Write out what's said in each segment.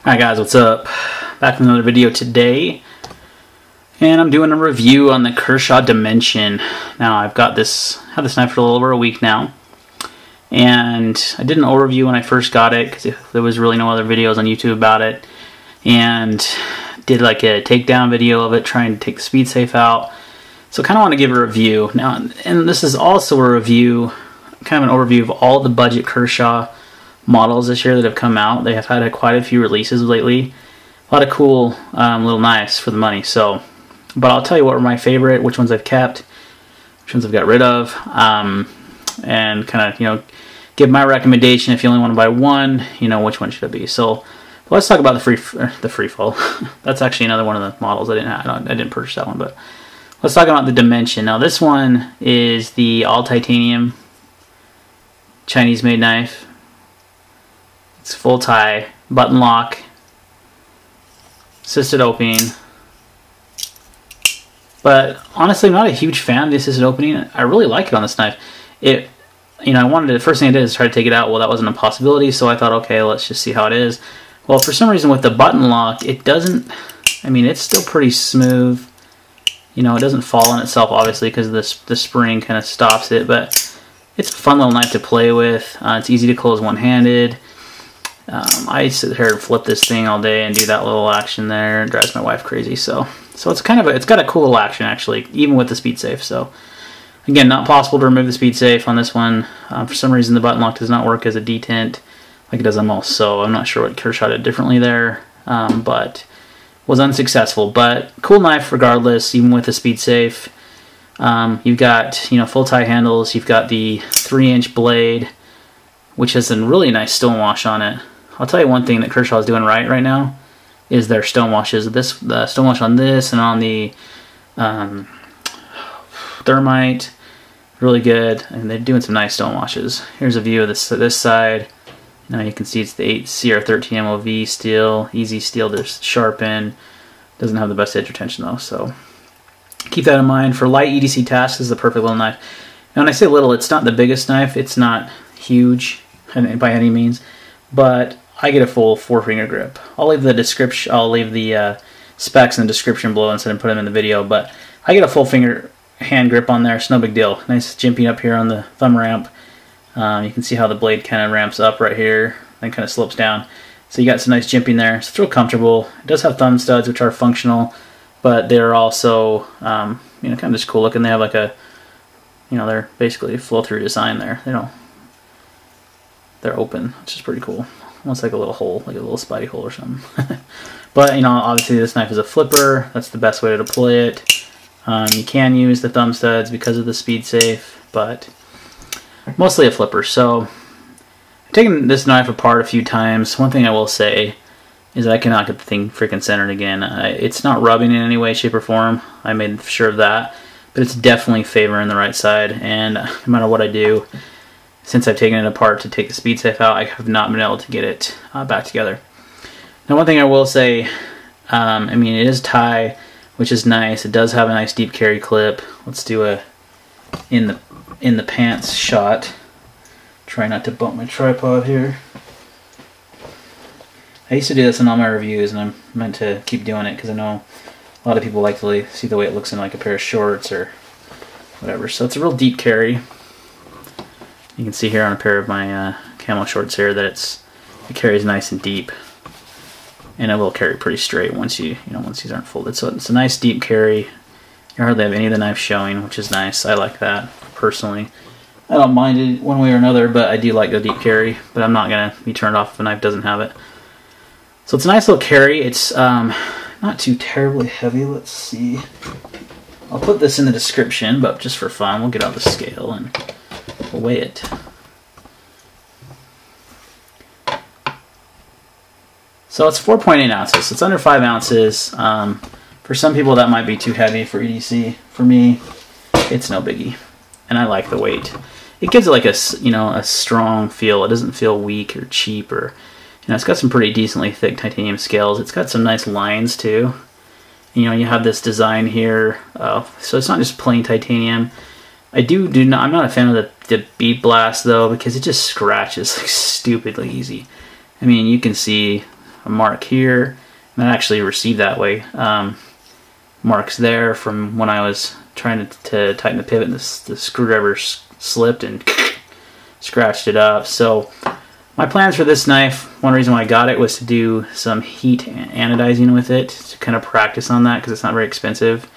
Hi guys, what's up? Back with another video today, and I'm doing a review on the Kershaw Dimension. Now I've had this knife for a little over a week now, and I did an overview when I first got it because there was really no other videos on YouTube about it, and did like a takedown video of it trying to take the speed safe out. So I kind of want to give a review now, and this is also a review, kind of an overview of all the budget Kershaw models this year that have come out. They have had quite a few releases lately. A lot of cool little knives for the money. So, but I'll tell you what were my favorite, which ones I've kept, which ones I've got rid of, and kind of give my recommendation if you only want to buy one. Which one should it be? So let's talk about the free fall. That's actually another one of the models I didn't purchase that one, but let's talk about the Dimension. Now this one is the all titanium Chinese made knife. It's full tie, button lock, assisted opening. But honestly, I'm not a huge fan of the assisted opening. I really like it on this knife. The first thing I did is try to take it out. Well, that wasn't a possibility, so I thought, okay, let's just see how it is. Well, for some reason with the button lock, it doesn't, it's still pretty smooth. It doesn't fall on itself, obviously, because the spring kind of stops it, but it's a fun little knife to play with. It's easy to close one-handed. I sit here and flip this thing all day and do that little action there. It drives my wife crazy. So it's it's got a cool little action actually, even with the speed safe. So again, not possible to remove the speed safe on this one. For some reason, the button lock does not work as a detent like it does on most. So I'm not sure what Kershaw did differently there, but was unsuccessful. But cool knife regardless, even with the speed safe. You've got full tie handles. You've got the 3-inch blade, which has a really nice Stonewash on it. I'll tell you one thing that Kershaw is doing right now is their Stonewashes. The Stonewash on this and on the Thermite, really good, and they're doing some nice Stonewashes. Here's a view of this side. Now you can see it's the 8 CR13 MOV steel, easy steel to sharpen. Doesn't have the best edge retention though, so keep that in mind. For light EDC tasks, this is the perfect little knife. And when I say little, it's not the biggest knife. It's not huge by any means, but I get a full 4-finger grip. I'll leave the specs in the description below instead of put them in the video, but I get a full finger hand grip on there. It's no big deal. Nice jimping up here on the thumb ramp. You can see how the blade kind of ramps up right here, then kind of slopes down. So you got some nice jimping there. It's real comfortable. It does have thumb studs, which are functional, but they're also kind of just cool looking. They have like a, they're basically flow-through design there. They're open, which is pretty cool. Almost like a little hole, like a little spidey hole or something. But obviously this knife is a flipper. That's the best way to deploy it. You can use the thumb studs because of the speed safe, but mostly a flipper. So I've taken this knife apart a few times. One thing I will say is that I cannot get the thing freaking centered again. It's not rubbing in any way, shape, or form. I made sure of that, but it's definitely favoring the right side. And no matter what I do, since I've taken it apart to take the speed safe out, I have not been able to get it back together. Now, one thing I will say, it is tie, which is nice. It does have a nice deep carry clip. Let's do a in the pants shot. Try not to bump my tripod here. I used to do this in all my reviews, and I'm meant to keep doing it because I know a lot of people like to see the way it looks in like a pair of shorts or whatever. So it's a real deep carry. You can see here on a pair of my camo shorts here that it carries nice and deep, and it will carry pretty straight once these aren't folded. So it's a nice deep carry. You hardly have any of the knife showing, which is nice. I like that personally. I don't mind it one way or another, but I do like the deep carry. But I'm not gonna be turned off if a knife doesn't have it. So it's a nice little carry. It's not too terribly heavy. Let's see. I'll put this in the description, but just for fun, we'll get out the scale and we'll weigh it. So it's 4.8 ounces. It's under 5 ounces. For some people that might be too heavy for EDC. For me, it's no biggie, and I like the weight. It gives it like a strong feel. It doesn't feel weak or cheap, or it's got some pretty decently thick titanium scales. It's got some nice lines too. You have this design here, so it's not just plain titanium. I'm not a fan of the bead blast though, because it just scratches like stupidly easy. I mean, you can see a mark here, and I actually received that way. Marks there from when I was trying to tighten the pivot, and the screwdriver slipped and scratched it up. So my plans for this knife, one reason why I got it was to do some heat anodizing with it, to kind of practice on that because it's not very expensive.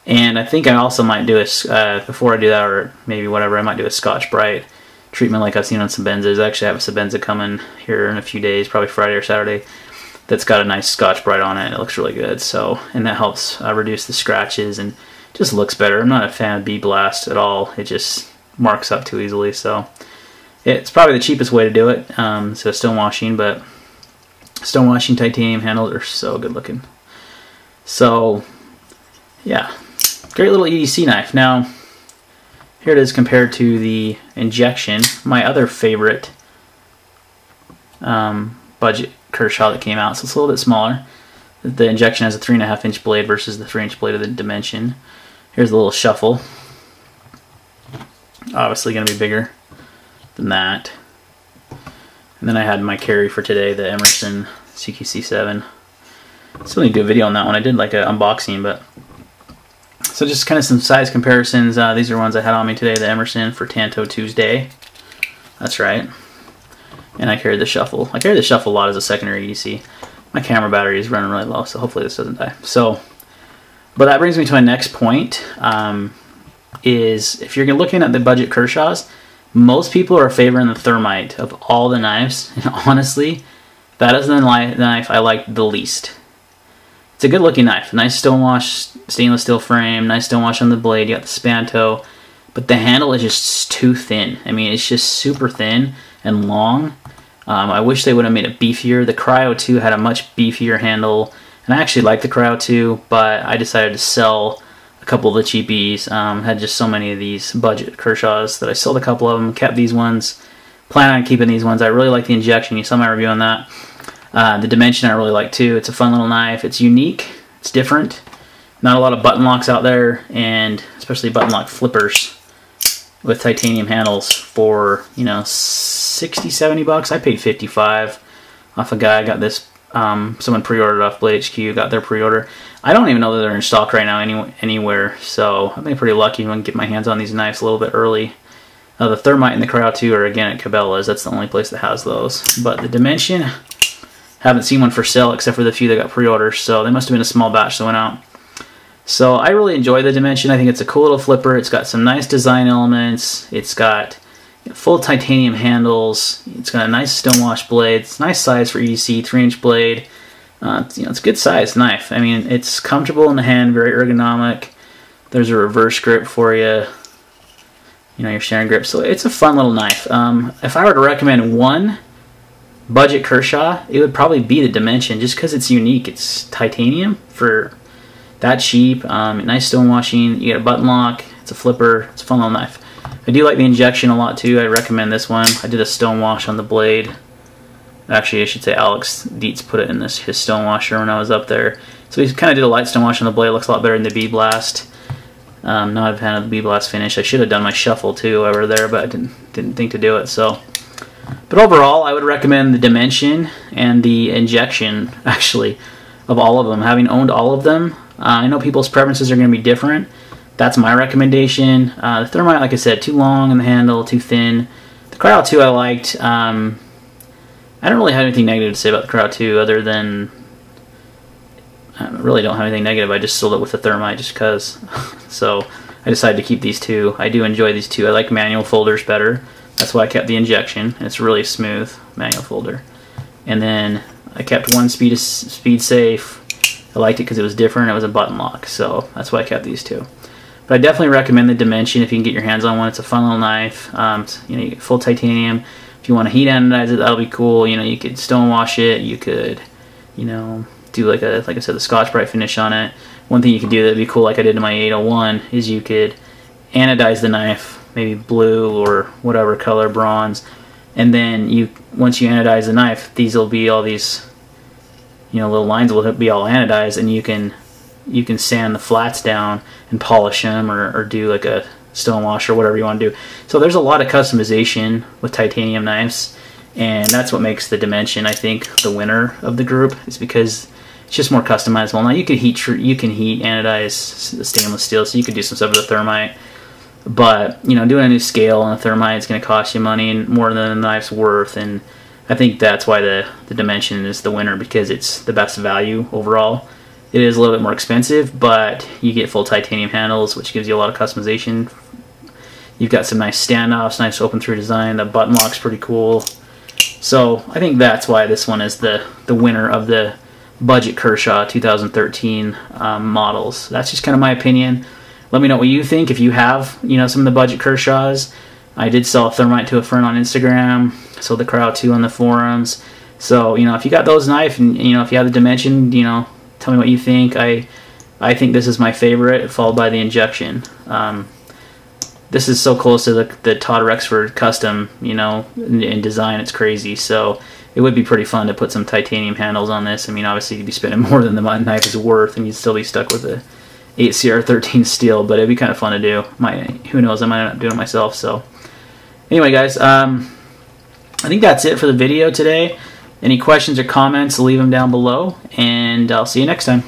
And I think I also might do a, before I do that, or maybe whatever, I might do a Scotch-Brite treatment like I've seen on Sabenzas. I actually have a Sabenza coming here in a few days, probably Friday or Saturday, that's got a nice Scotch-Brite on it. It looks really good. So, and that helps reduce the scratches and just looks better. I'm not a fan of Bead Blast at all. It just marks up too easily. So it's probably the cheapest way to do it. So stonewashing, but stonewashing titanium handles are so good looking. So yeah, great little EDC knife. Now here it is compared to the injection, my other favorite budget Kershaw that came out. So it's a little bit smaller. The injection has a 3.5-inch blade versus the 3-inch blade of the Dimension. Here's a little shuffle. Obviously going to be bigger than that. And then I had my carry for today, the Emerson CQC7. Still need to do a video on that one. I did like an unboxing, but so just kind of some size comparisons. These are ones I had on me today, the Emerson for Tanto Tuesday. That's right. And I carried the shuffle. I carry the shuffle a lot as a secondary EDC. My camera battery is running really low, so hopefully this doesn't die. So, but that brings me to my next point, is if you're looking at the budget Kershaws, most people are favoring the Thermite of all the knives. And honestly, that is the knife I like the least. It's a good looking knife. Nice stonewash stainless steel frame, nice stonewash on the blade, you got the Spanto, but the handle is just too thin. I mean, it's just super thin and long. I wish they would have made it beefier. The Cryo 2 had a much beefier handle, and I actually like the Cryo 2, but I decided to sell a couple of the cheapies. Had just so many of these budget Kershaws that I sold a couple of them, kept these ones, plan on keeping these ones. I really like the injection. You saw my review on that. The Dimension I really like too. It's a fun little knife. It's unique. It's different. Not a lot of button locks out there, and especially button lock flippers with titanium handles for, you know, 60, 70 bucks. I paid 55 off a guy. I got this, someone pre-ordered off Blade HQ, got their pre-order. I don't even know that they're in stock right now anywhere, so I've been pretty lucky when I get my hands on these knives a little bit early. The Thermite and the Cryo 2 are again at Cabela's. That's the only place that has those. But the Dimension, haven't seen one for sale except for the few that got pre-orders, so they must have been a small batch that went out. So I really enjoy the Dimension. I think it's a cool little flipper. It's got some nice design elements. It's got full titanium handles. It's got a nice stonewash blade. It's a nice size for EDC, 3-inch blade. You know, it's a good size knife. I mean, it's comfortable in the hand, very ergonomic. There's a reverse grip for you. You know, your sharing grip. So it's a fun little knife. If I were to recommend one budget Kershaw, it would probably be the Dimension, just because it's unique. It's titanium for that cheap. Nice stonewashing. You get a button lock. It's a flipper. It's a fun little knife. I do like the injection a lot too. I recommend this one. I did a stonewash on the blade. Actually, I should say Alex Dietz put it in his stonewasher when I was up there. So he kind of did a light stonewash on the blade. It looks a lot better than the Bead Blast. Not a fan of the Bead Blast finish. I should have done my shuffle too over there, but I didn't think to do it. So, but overall, I would recommend the Dimension and the injection, actually, of all of them. Having owned all of them, I know people's preferences are going to be different. That's my recommendation. The Thermite, like I said, too long in the handle, too thin. The Cryo 2 I liked. I don't really have anything negative to say about the Cryo 2 other than I really don't have anything negative. I just sold it with the Thermite just because. So I decided to keep these two. I do enjoy these two. I like manual folders better. That's why I kept the injection. It's really smooth manual folder. And then I kept one speed safe. I liked it because it was different. It was a button lock, so that's why I kept these two. But I definitely recommend the Dimension if you can get your hands on one. It's a fun little knife. You know, you get full titanium. If you want to heat anodize it, that'll be cool. You know, you could stonewash it. You could, you know, do like I said, the Scotch-Brite finish on it. One thing you could do that'd be cool, like I did in my 801, is you could anodize the knife, maybe blue or whatever color, bronze, and then once you anodize the knife, these will be all these, you know, little lines will be all anodized, and you can sand the flats down and polish them, or do like a stonewash or whatever you want to do. So there's a lot of customization with titanium knives, And that's what makes the Dimension, I think, the winner of the group, is because it's just more customizable. Now you can heat anodize stainless steel, so you could do some stuff with a thermite. But you know, doing a new scale on a thermite is going to cost you money and more than the knife's worth. And I think that's why the Dimension is the winner, because it's the best value overall. It is a little bit more expensive, but you get full titanium handles, which gives you a lot of customization. You've got some nice standoffs, nice open through design. The button lock's pretty cool. So I think that's why this one is the winner of the budget Kershaw 2013 models. That's just kind of my opinion. Let me know what you think. If you have, you know, some of the budget Kershaws. I did sell a thermite to a friend on Instagram. Sold the Crowd 2 on the forums. So, you know, if you got those knife and, you know, if you have the Dimension, you know, tell me what you think. I think this is my favorite, followed by the Injection. This is so close to the Todd Rexford Custom, you know, in design. It's crazy. So it would be pretty fun to put some titanium handles on this. I mean, obviously you'd be spending more than the knife is worth, and you'd still be stuck with the 8CR13 steel, but it'd be kind of fun to do. Who knows, I might end up doing it myself. So anyway, guys, I think that's it for the video today. Any questions or comments, leave them down below, and I'll see you next time.